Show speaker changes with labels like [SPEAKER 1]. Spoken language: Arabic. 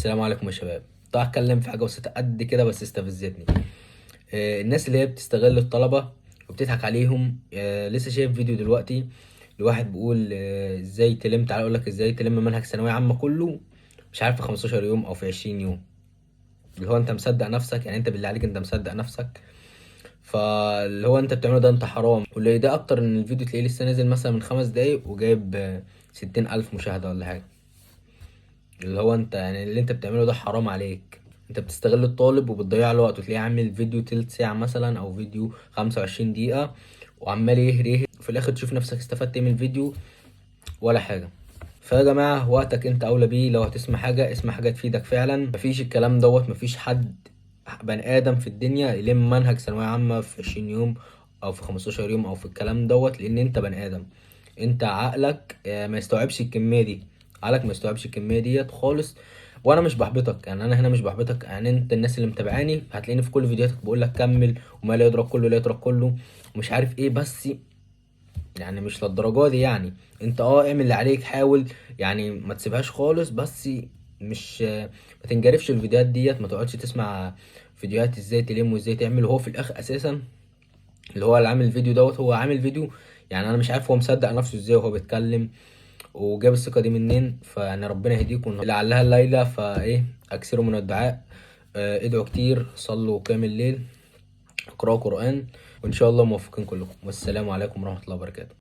[SPEAKER 1] السلام عليكم يا شباب. طبعا اتكلم في حاجه بسيطه قد كده بس استفزتني. الناس اللي هي بتستغل الطلبه وبتضحك عليهم. لسه شايف فيديو دلوقتي لواحد بيقول ازاي تلم، تعالى اقول لك ازاي تلم منهج ثانويه عامه كله مش عارف في 15 يوم او في 20 يوم. اللي هو انت مصدق نفسك؟ يعني انت بالله عليك انت مصدق نفسك؟ فاللي هو انت بتعمله ده انت حرام. واللي ده اكتر ان الفيديو تلاقيه لسه نازل مثلا من 5 دقايق وجايب 60,000 مشاهده ولا حاجه. اللي هو انت يعني اللي انت بتعمله ده حرام عليك. انت بتستغل الطالب وبتضيع له وقت، وتلاقيه عامل فيديو تلت ساعة مثلا او فيديو 25 دقيقة وعمال يهري في الاخر تشوف نفسك استفدت ايه من الفيديو؟ ولا حاجة. فيا جماعة وقتك انت اولى بيه. لو هتسمع حاجة اسمع حاجة تفيدك فعلا. مفيش الكلام دوت. مفيش حد بني ادم في الدنيا يلم منهج ثانوية عامة في 20 يوم او في 15 يوم او في الكلام دوت، لان انت بني ادم. انت عقلك ما يستوعبش الكميه دي. عقلك ما يستوعبش الكميه ديت خالص. وانا مش بحبطك، يعني انا هنا مش بحبطك. يعني انت الناس اللي متابعاني هتلاقيني في كل فيديوهاتك بقول لك كمل وما لا يدرك كله لا يترك كله ومش عارف ايه. بس يعني مش للدرجه دي. يعني انت اعمل اللي عليك، حاول يعني ما تسيبهاش خالص. بس مش ما تنجرفش الفيديوهات ديت. ما تقعدش تسمع فيديوهات ازاي تلم وازاي تعمل، وهو في الاخر اساسا اللي هو اللي عامل الفيديو دوت هو عامل فيديو. يعني انا مش عارف هو مصدق نفسه ازاي وهو بيتكلم وجاب الثقة دي منين. فيعني ربنا يهديكم لعلها الليلة. فايه اكثروا من الدعاء. ادعوا كتير، صلوا قيام الليل، اقرأوا قرآن، وان شاء الله موفقين كلكم. والسلام عليكم ورحمة الله وبركاته.